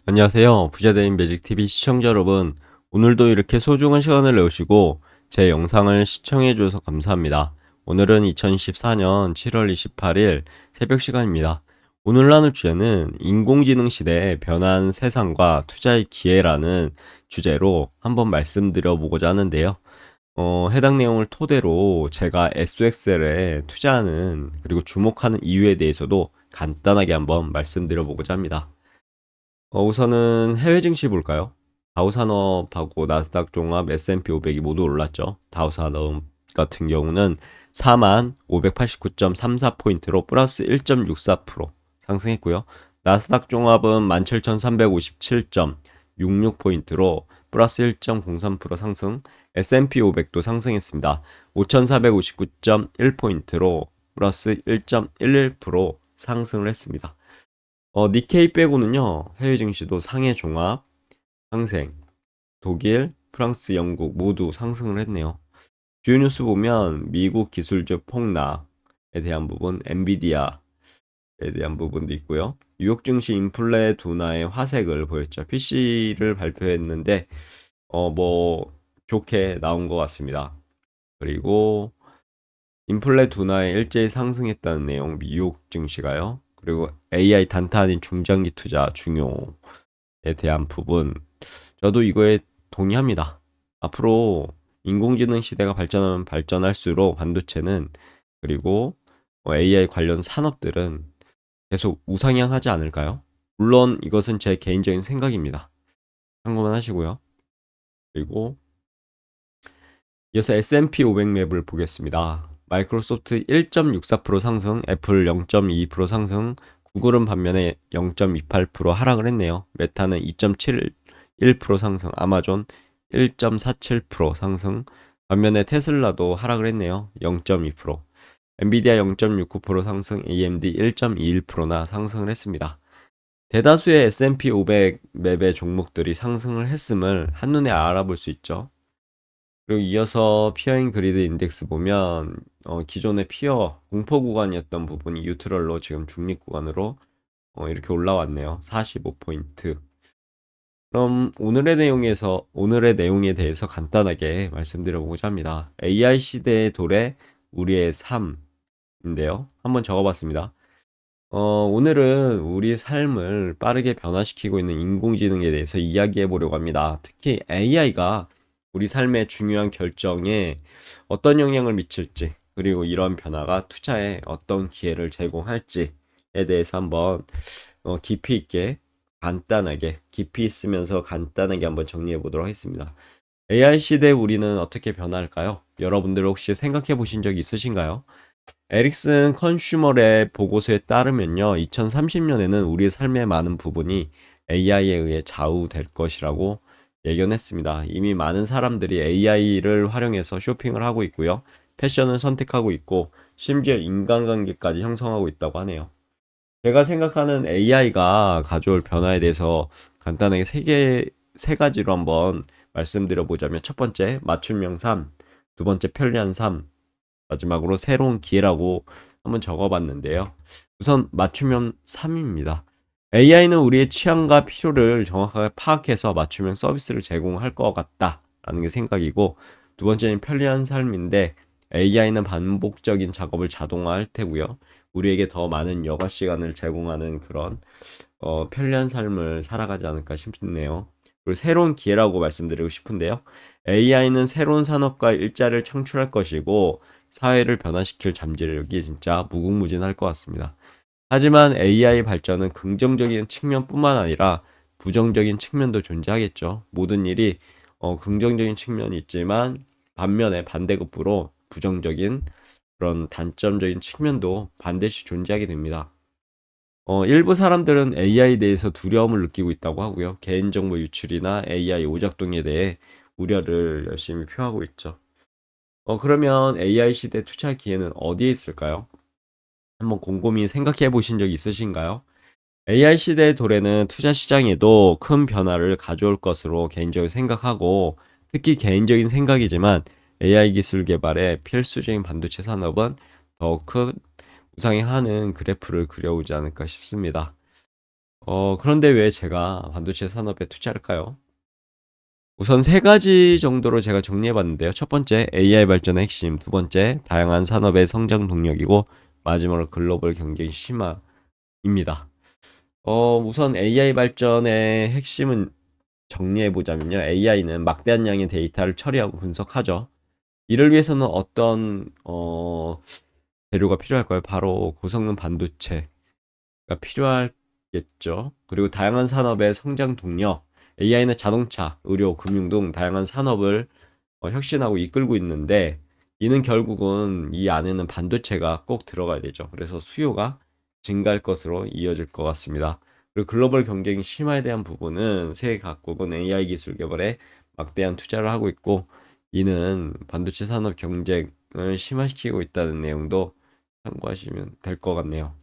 안녕하세요. 부자대인 매직TV 시청자 여러분. 오늘도 이렇게 소중한 시간을 내오시고 제 영상을 시청해 주셔서 감사합니다. 오늘은 2024년 7월 28일 새벽 시간입니다. 오늘 나눌 주제는 인공지능 시대의 변한 세상과 투자의 기회라는 주제로 한번 말씀드려 보고자 하는데요. 해당 내용을 토대로 제가 SOXL에 투자하는 그리고 주목하는 이유에 대해서도 간단하게 한번 말씀드려 보고자 합니다. 우선은 해외 증시 볼까요? 다우산업하고 나스닥 종합 S&P 500이 모두 올랐죠. 다우산업 같은 경우는 4589.34포인트로 플러스 1.64% 상승했고요. 나스닥 종합은 17,357.66포인트로 플러스 1.03% 상승, S&P 500도 상승했습니다. 5,459.1포인트로 플러스 1.11% 상승을 했습니다. 니케이 빼고는요, 해외 증시도 상해 종합, 상생, 독일, 프랑스, 영국 모두 상승을 했네요. 주요 뉴스 보면 미국 기술적 폭락에 대한 부분, 엔비디아에 대한 부분도 있고요. 뉴욕 증시 인플레 둔화의 화색을 보였죠. PC를 발표했는데 좋게 나온 것 같습니다. 그리고 인플레 둔화에 일제히 상승했다는 내용, 미국 증시가요. 그리고 AI 단타 아닌 중장기 투자 중요에 대한 부분, 저도 이거에 동의합니다. 앞으로 인공지능 시대가 발전하면 발전할수록 반도체는 그리고 AI 관련 산업들은 계속 우상향하지 않을까요? 물론 이것은 제 개인적인 생각입니다. 참고만 하시고요. 그리고 이어서 S&P 500 맵을 보겠습니다. 마이크로소프트 1.64% 상승, 애플 0.22% 상승, 구글은 반면에 0.28% 하락을 했네요. 메타는 2.71% 상승, 아마존 1.47% 상승, 반면에 테슬라도 하락을 했네요. 0.2%. 엔비디아 0.69% 상승, AMD 1.21%나 상승을 했습니다. 대다수의 S&P 500 맵의 종목들이 상승을 했음을 한눈에 알아볼 수 있죠. 그리고 이어서 피어인 그리드 인덱스 보면 기존의 피어 공포 구간이었던 부분이 뉴트럴로 지금 중립 구간으로 이렇게 올라왔네요. 45포인트. 그럼 오늘의 내용에 대해서 간단하게 말씀드려 보고자 합니다. AI 시대의 도래 우리의 삶인데요. 한번 적어봤습니다. 오늘은 우리 삶을 빠르게 변화시키고 있는 인공지능에 대해서 이야기해 보려고 합니다. 특히 AI가 우리 삶의 중요한 결정에 어떤 영향을 미칠지, 그리고 이런 변화가 투자에 어떤 기회를 제공할지에 대해서 한번 깊이 있게 간단하게, 깊이 있으면서 간단하게 한번 정리해 보도록 하겠습니다. AI 시대 우리는 어떻게 변할까요? 여러분들 혹시 생각해 보신 적 있으신가요? 에릭슨 컨슈머랩 보고서에 따르면요, 2030년에는 우리 삶의 많은 부분이 AI에 의해 좌우될 것이라고 예견했습니다. 이미 많은 사람들이 AI를 활용해서 쇼핑을 하고 있고요, 패션을 선택하고 있고, 심지어 인간관계까지 형성하고 있다고 하네요. 제가 생각하는 AI가 가져올 변화에 대해서 간단하게 세 가지로 한번 말씀드려 보자면, 첫 번째, 맞춤형 삶, 두 번째, 편리한 삶, 마지막으로 새로운 기회라고 한번 적어봤는데요. 우선 맞춤형 3입니다. AI는 우리의 취향과 필요를 정확하게 파악해서 맞춤형 서비스를 제공할 것 같다라는 게 생각이고, 두 번째는 편리한 삶인데 AI는 반복적인 작업을 자동화할 테고요. 우리에게 더 많은 여가 시간을 제공하는 그런 편리한 삶을 살아가지 않을까 싶네요. 그리고 새로운 기회라고 말씀드리고 싶은데요. AI는 새로운 산업과 일자리를 창출할 것이고 사회를 변화시킬 잠재력이 진짜 무궁무진할 것 같습니다. 하지만 AI 발전은 긍정적인 측면뿐만 아니라 부정적인 측면도 존재하겠죠. 모든 일이 긍정적인 측면이 있지만 반면에 반대급부로 부정적인 그런 단점적인 측면도 반드시 존재하게 됩니다. 일부 사람들은 AI에 대해서 두려움을 느끼고 있다고 하고요. 개인정보 유출이나 AI 오작동에 대해 우려를 열심히 표하고 있죠. 그러면 AI 시대 투자 기회는 어디에 있을까요? 한번 곰곰이 생각해 보신 적 있으신가요? AI 시대의 도래는 투자 시장에도 큰 변화를 가져올 것으로 개인적으로 생각하고, 특히 개인적인 생각이지만 AI 기술 개발에 필수적인 반도체 산업은 더욱 큰 우상향하는 그래프를 그려오지 않을까 싶습니다. 그런데 왜 제가 반도체 산업에 투자할까요? 우선 세 가지 정도로 제가 정리해 봤는데요. 첫 번째, AI 발전의 핵심. 두 번째, 다양한 산업의 성장 동력이고, 마지막으로 글로벌 경쟁 심화입니다. 우선 AI 발전의 핵심은 정리해 보자면요. AI는 막대한 양의 데이터를 처리하고 분석하죠. 이를 위해서는 어떤, 재료가 필요할까요? 바로 고성능 반도체가 필요하겠죠. 그리고 다양한 산업의 성장 동력, AI는 자동차, 의료, 금융 등 다양한 산업을 혁신하고 이끌고 있는데, 이는 결국은 이 안에는 반도체가 꼭 들어가야 되죠. 그래서 수요가 증가할 것으로 이어질 것 같습니다. 그리고 글로벌 경쟁 심화에 대한 부분은 세계 각국은 AI 기술 개발에 막대한 투자를 하고 있고, 이는 반도체 산업 경쟁을 심화시키고 있다는 내용도 참고하시면 될 것 같네요.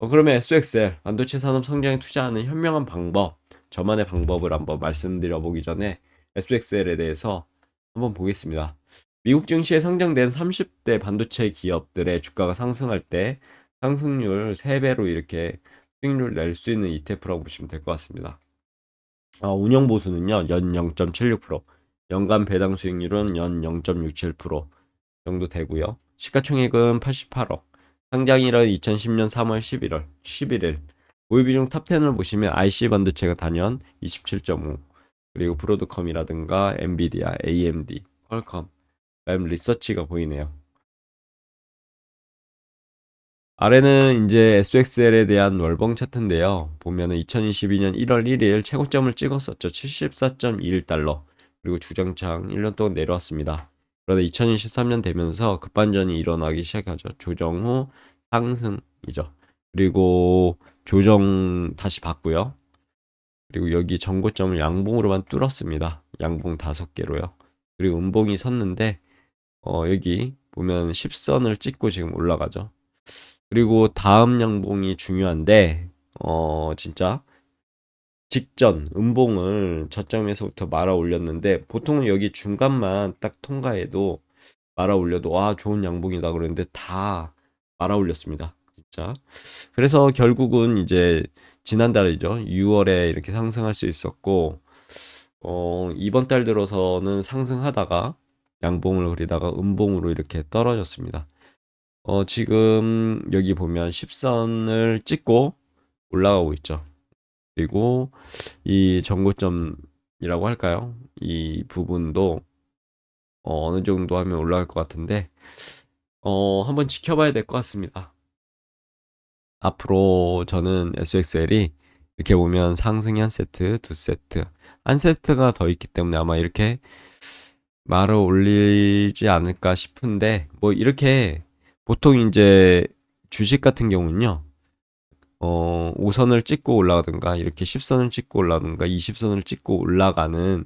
그러면 SXL, 반도체 산업 성장에 투자하는 현명한 방법, 저만의 방법을 한번 말씀드려 보기 전에 SXL에 대해서 한번 보겠습니다. 미국 증시에 상장된 30대 반도체 기업들의 주가가 상승할 때 상승률 3배로 이렇게 수익률을 낼 수 있는 ETF라고 보시면 될 것 같습니다. 운영 보수는요, 연 0.76%, 연간 배당 수익률은 연 0.67% 정도 되고요. 시가총액은 88억. 상장일은 2010년 3월 11일. 보유 비중 탑10을 보시면 IC 반도체가 단연 27.5. 그리고 브로드컴이라든가 엔비디아, AMD, 퀄컴, 그다음 리서치가 보이네요. 아래는 이제 SXL에 대한 월봉 차트인데요. 보면은 2022년 1월 1일 최고점을 찍었었죠. 74.21달러. 그리고 주정창 1년 동안 내려왔습니다. 그러다 2023년 되면서 급반전이 일어나기 시작하죠. 조정 후 상승이죠. 그리고 조정 다시 받고요. 그리고 여기 전고점을 양봉으로만 뚫었습니다. 양봉 5개로요. 그리고 음봉이 섰는데 여기 보면 10선을 찍고 지금 올라가죠. 그리고 다음 양봉이 중요한데 진짜 직전 음봉을 저점에서부터 말아 올렸는데 보통은 여기 중간만 딱 통과해도 말아 올려도 와 좋은 양봉이다 그러는데 다 말아 올렸습니다. 진짜. 그래서 결국은 이제 지난달이죠. 6월에 이렇게 상승할 수 있었고 이번 달 들어서는 상승하다가 양봉을 그리다가 음봉으로 이렇게 떨어졌습니다. 지금 여기 보면 10선을 찍고 올라가고 있죠. 그리고 이 정고점이라고 할까요? 이 부분도 어느 정도 하면 올라갈 것 같은데, 한번 지켜봐야 될 것 같습니다. 앞으로 저는 SXL이 이렇게 보면 상승이 한 세트, 두 세트, 한 세트가 더 있기 때문에 아마 이렇게 말을 올리지 않을까 싶은데, 뭐 이렇게 보통 이제 주식 같은 경우는요, 5선을 찍고 올라가든가, 이렇게 10선을 찍고 올라가든가, 20선을 찍고 올라가는,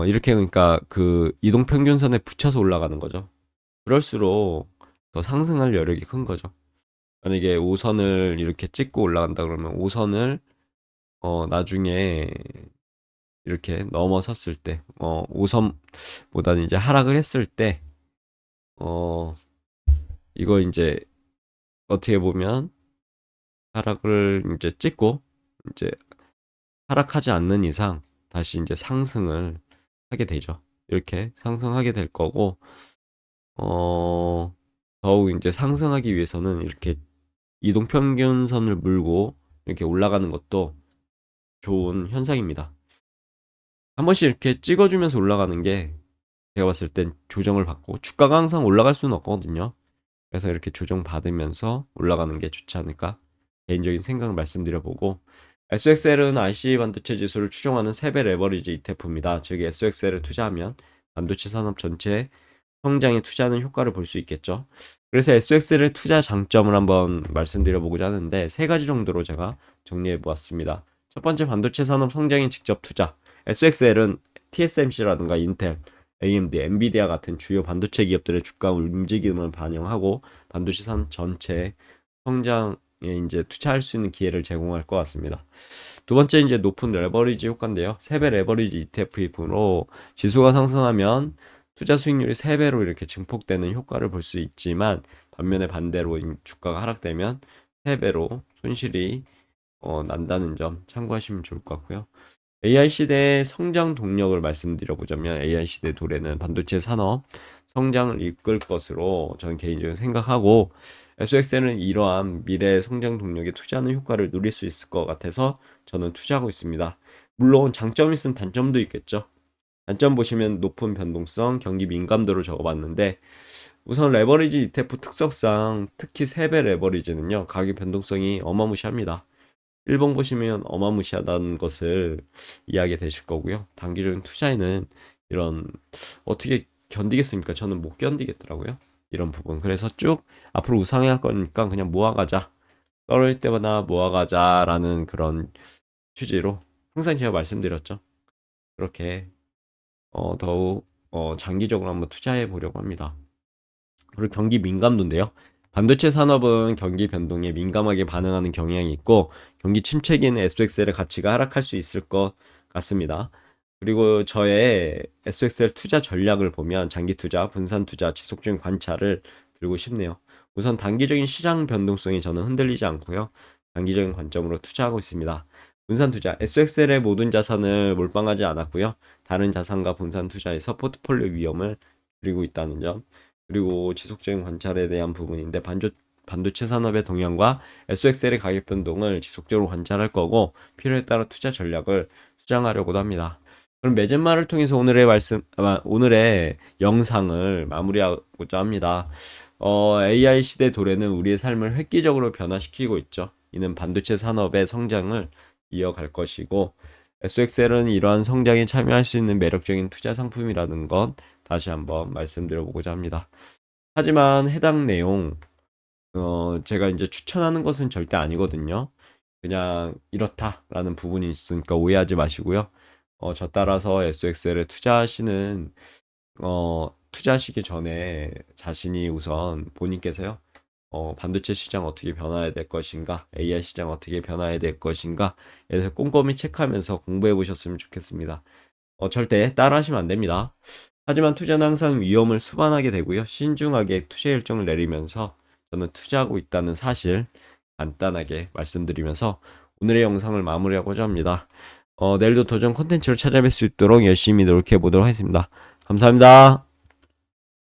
이렇게 그러니까 그 이동평균선에 붙여서 올라가는 거죠. 그럴수록 더 상승할 여력이 큰 거죠. 만약에 5선을 이렇게 찍고 올라간다 그러면 5선을, 나중에 이렇게 넘어섰을 때, 5선보다는 이제 하락을 했을 때, 어, 이거 이제 어떻게 보면 하락을 이제 찍고, 이제 하락하지 않는 이상 다시 이제 상승을 하게 되죠. 이렇게 상승하게 될 거고, 어, 더욱 이제 상승하기 위해서는 이렇게 이동평균선을 물고 이렇게 올라가는 것도 좋은 현상입니다. 한 번씩 이렇게 찍어주면서 올라가는 게 제가 봤을 땐 조정을 받고 주가가 항상 올라갈 수는 없거든요. 그래서 이렇게 조정받으면서 올라가는 게 좋지 않을까 개인적인 생각을 말씀드려보고 SXL은 IC 반도체 지수를 추종하는 3배 레버리지 ETF입니다. 즉 SXL을 투자하면 반도체 산업 전체의 성장에 투자하는 효과를 볼 수 있겠죠. 그래서 SXL의 투자 장점을 한번 말씀드려보고자 하는데 세 가지 정도로 제가 정리해보았습니다. 첫 번째, 반도체 산업 성장에 직접 투자. SXL은 TSMC라든가 인텔, AMD, 엔비디아 같은 주요 반도체 기업들의 주가 움직임을 반영하고 반도체 산업 전체 성장에 이제 투자할 수 있는 기회를 제공할 것 같습니다. 두 번째, 이제 높은 레버리지 효과인데요. 3배 레버리지 ETF로 지수가 상승하면 투자 수익률이 3배로 이렇게 증폭되는 효과를 볼 수 있지만 반면에 반대로 주가가 하락되면 3배로 손실이 난다는 점 참고하시면 좋을 것 같고요. AI 시대의 성장 동력을 말씀드려보자면 AI 시대 도래는 반도체 산업 성장을 이끌 것으로 저는 개인적으로 생각하고 SXL은 이러한 미래 성장 동력에 투자하는 효과를 누릴 수 있을 것 같아서 저는 투자하고 있습니다. 물론 장점이 있으면 단점도 있겠죠. 단점 보시면 높은 변동성, 경기 민감도를 적어봤는데 우선 레버리지 ETF 특성상 특히 3배 레버리지는요 가격 변동성이 어마무시합니다. 1번 보시면 어마무시하다는 것을 이해하게 되실 거고요. 단기적인 투자에는 이런 어떻게 견디겠습니까? 저는 못 견디겠더라고요. 이런 부분. 그래서 쭉 앞으로 우상해야 할 거니까 그냥 모아가자. 떨어질 때마다 모아가자라는 그런 취지로 항상 제가 말씀드렸죠. 그렇게 더욱 장기적으로 한번 투자해 보려고 합니다. 그리고 경기 민감도인데요. 반도체 산업은 경기 변동에 민감하게 반응하는 경향이 있고 경기 침체기에는 SXL의 가치가 하락할 수 있을 것 같습니다. 그리고 저의 SXL 투자 전략을 보면 장기 투자, 분산 투자, 지속적인 관찰을 들고 싶네요. 우선 단기적인 시장 변동성이 저는 흔들리지 않고요. 장기적인 관점으로 투자하고 있습니다. 분산 투자, SXL의 모든 자산을 몰빵하지 않았고요. 다른 자산과 분산 투자에서 포트폴리오 위험을 줄이고 있다는 점. 그리고 지속적인 관찰에 대한 부분인데 반도체 산업의 동향과 SXL의 가격 변동을 지속적으로 관찰할 거고 필요에 따라 투자 전략을 수정하려고도 합니다. 그럼 매젠마를 통해서 오늘의 영상을 마무리하고자 합니다. AI 시대 도래는 우리의 삶을 획기적으로 변화시키고 있죠. 이는 반도체 산업의 성장을 이어갈 것이고 SXL은 이러한 성장에 참여할 수 있는 매력적인 투자 상품이라는 것 다시 한번 말씀드려보고자 합니다. 하지만 해당 내용, 제가 이제 추천하는 것은 절대 아니거든요. 그냥 이렇다라는 부분이 있으니까 오해하지 마시고요. 저 따라서 SXL에 투자하시기 전에 자신이 우선 본인께서요, 반도체 시장 어떻게 변화해야 될 것인가, AI 시장 어떻게 변화해야 될 것인가, 에 대해서 꼼꼼히 체크하면서 공부해 보셨으면 좋겠습니다. 절대 따라하시면 안 됩니다. 하지만 투자는 항상 위험을 수반하게 되고요. 신중하게 투자 결정을 내리면서 저는 투자하고 있다는 사실 간단하게 말씀드리면서 오늘의 영상을 마무리하고자 합니다. 내일도 도전 콘텐츠로 찾아뵐 수 있도록 열심히 노력해 보도록 하겠습니다. 감사합니다.